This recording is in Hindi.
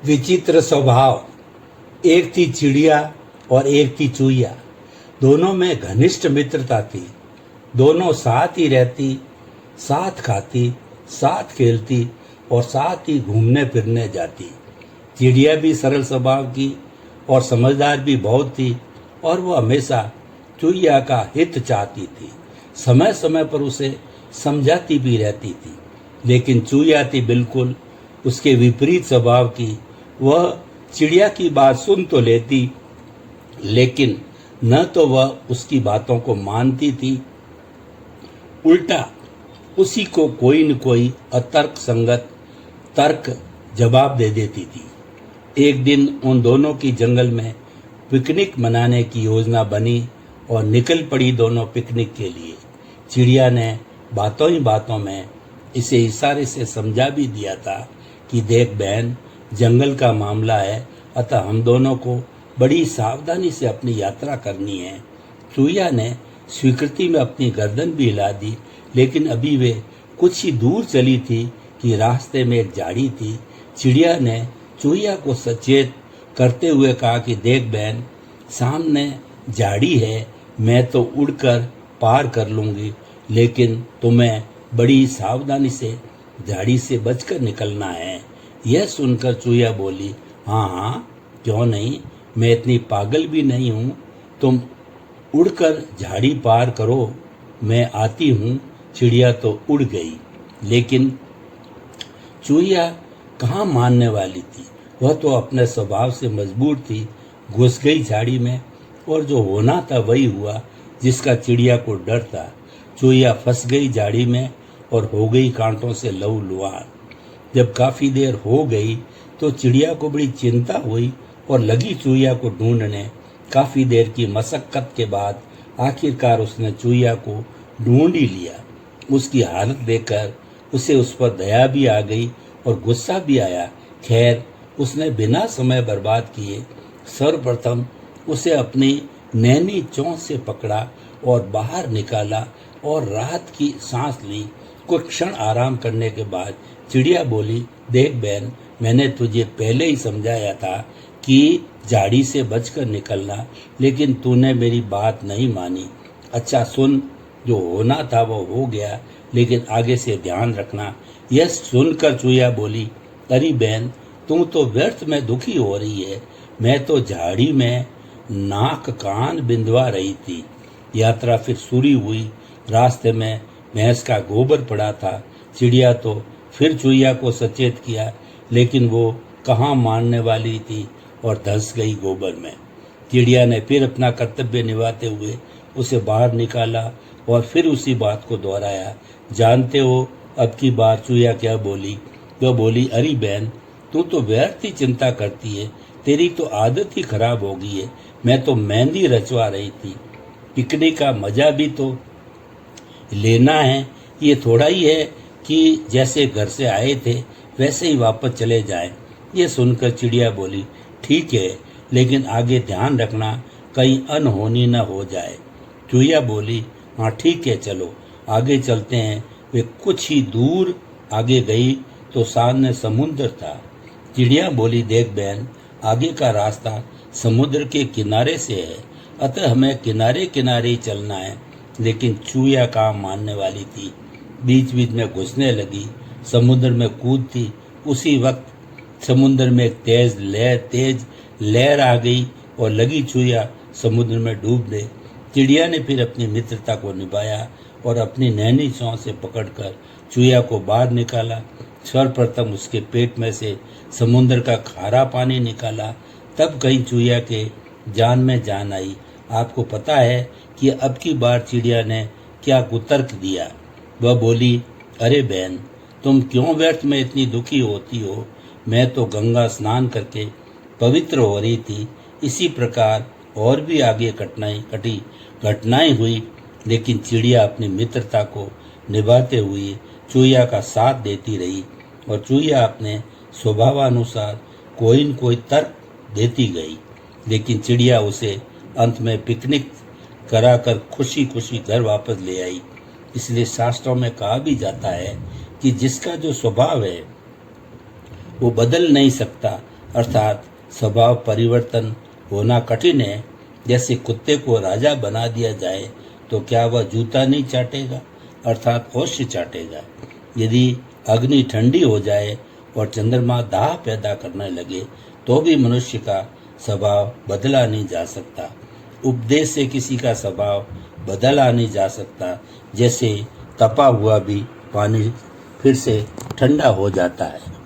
विचित्र स्वभाव। एक थी चिड़िया और एक थी चूहिया। दोनों में घनिष्ठ मित्रता थी। दोनों साथ ही रहती, साथ खाती, साथ खेलती और साथ ही घूमने फिरने जाती। चिड़िया भी सरल स्वभाव की और समझदार भी बहुत थी और वो हमेशा चूहिया का हित चाहती थी। समय समय पर उसे समझाती भी रहती थी, लेकिन चूहिया थी बिल्कुल उसके विपरीत स्वभाव की। वह चिड़िया की बात सुन तो लेती, लेकिन न तो वह उसकी बातों को मानती थी, उल्टा उसी को कोई न कोई अतर्क संगत तर्क जवाब दे देती थी। एक दिन उन दोनों की जंगल में पिकनिक मनाने की योजना बनी और निकल पड़ी दोनों पिकनिक के लिए। चिड़िया ने बातों ही बातों में इसे इशारे से समझा भी दिया था कि देख बहन, जंगल का मामला है, अतः हम दोनों को बड़ी सावधानी से अपनी यात्रा करनी है। चूहिया ने स्वीकृति में अपनी गर्दन भी हिला दी, लेकिन अभी वे कुछ ही दूर चली थी कि रास्ते में एक झाड़ी थी। चिड़िया ने चूहिया को सचेत करते हुए कहा कि देख बहन, सामने झाड़ी है, मैं तो उड़कर पार कर लूंगी, लेकिन तुम्हें बड़ी सावधानी से झाड़ी से बचकर निकलना है। यह सुनकर चूहिया बोली, हाँ हाँ, क्यों नहीं, मैं इतनी पागल भी नहीं हूँ। तुम उड़कर झाड़ी पार करो, मैं आती हूँ। चिड़िया तो उड़ गई, लेकिन चूहिया कहाँ मानने वाली थी। वह तो अपने स्वभाव से मजबूर थी। घुस गई झाड़ी में और जो होना था वही हुआ जिसका चिड़िया को डर था। चूहिया फंस गई झाड़ी में और हो गई कांटों से लहूलुहान। जब काफी देर हो गई तो चिड़िया को बड़ी चिंता हुई और लगी चूहिया को ढूंढने। काफी देर की मशक्कत के बाद आखिरकार उसने चूहिया को ढूंढ ही लिया। उसकी हालत देखकर उसे उस पर दया भी आ गई और गुस्सा भी आया। खैर, उसने बिना समय बर्बाद किए सर्वप्रथम उसे अपनी नैनी चोंच से पकड़ा और बाहर निकाला और राहत की सांस ली। कुछ क्षण आराम करने के बाद चिड़िया बोली, देख बहन, मैंने तुझे पहले ही समझाया था कि झाड़ी से बचकर निकलना, लेकिन तूने मेरी बात नहीं मानी। अच्छा सुन, जो होना था वो हो गया, लेकिन आगे से ध्यान रखना। यह सुनकर चूहिया बोली, अरे बहन, तुम तो व्यर्थ में दुखी हो रही है, मैं तो झाड़ी में नाक कान बिंदवा रही थी। यात्रा फिर शुरू हुई। रास्ते में भैंस का गोबर पड़ा था। चिड़िया तो फिर चूहिया को सचेत किया, लेकिन वो कहाँ मानने वाली थी और धंस गई गोबर में। चिड़िया ने फिर अपना कर्तव्य निभाते हुए उसे बाहर निकाला और फिर उसी बात को दोहराया। जानते हो अब की बार चूहिया क्या बोली? वह बोली, अरे बहन, तू तो व्यर्थ ही चिंता करती है, तेरी तो आदत ही खराब हो गई है। मैं तो मेहंदी रचवा रही थी। पिकनिक का मजा भी तो लेना है, ये थोड़ा ही है कि जैसे घर से आए थे वैसे ही वापस चले जाएं। ये सुनकर चिड़िया बोली, ठीक है, लेकिन आगे ध्यान रखना कहीं अनहोनी न हो जाए। चूहिया बोली, हाँ ठीक है, चलो आगे चलते हैं। वे कुछ ही दूर आगे गई तो सामने समुद्र था। चिड़िया बोली, देख बहन, आगे का रास्ता समुद्र के किनारे से है, अतः हमें किनारे किनारे ही चलना है। लेकिन चूहिया काम मानने वाली थी, बीच बीच में घुसने लगी, समुद्र में कूदती। उसी वक्त समुद्र में एक तेज लहर आ गई और लगी चूहिया समुद्र में डूबने। चिड़िया ने फिर अपनी मित्रता को निभाया और अपनी नैनी चोंच से पकड़कर चूहिया को बाहर निकाला। सर्वप्रथम उसके पेट में से समुद्र का खारा पानी निकाला, तब कहीं चूहिया के जान में जान आई। आपको पता है कि अब की बार चिड़िया ने क्या कुतर्क दिया? वह बोली, अरे बहन, तुम क्यों व्यर्थ में इतनी दुखी होती हो? मैं तो गंगा स्नान करके पवित्र हो रही थी। इसी प्रकार और भी आगे घटनाएं हुई, लेकिन चिड़िया अपनी मित्रता को निभाते हुए चूहिया का साथ देती रही और चूहिया अपने स्वभावानुसार कोई न कोई तर्क देती गई, लेकिन चिड़िया उसे अंत में पिकनिक कराकर खुशी खुशी घर वापस ले आई। इसलिए शास्त्रों में कहा भी जाता है कि जिसका जो स्वभाव है वो बदल नहीं सकता, अर्थात स्वभाव परिवर्तन होना कठिन है। जैसे कुत्ते को राजा बना दिया जाए तो क्या वह जूता नहीं चाटेगा, अर्थात अवश्य चाटेगा। यदि अग्नि ठंडी हो जाए और चंद्रमा दाह पैदा करने लगे तो भी मनुष्य का स्वभाव बदला नहीं जा सकता। उपदेश से किसी का स्वभाव बदला नहीं जा सकता। जैसे तपा हुआ भी पानी फिर से ठंडा हो जाता है।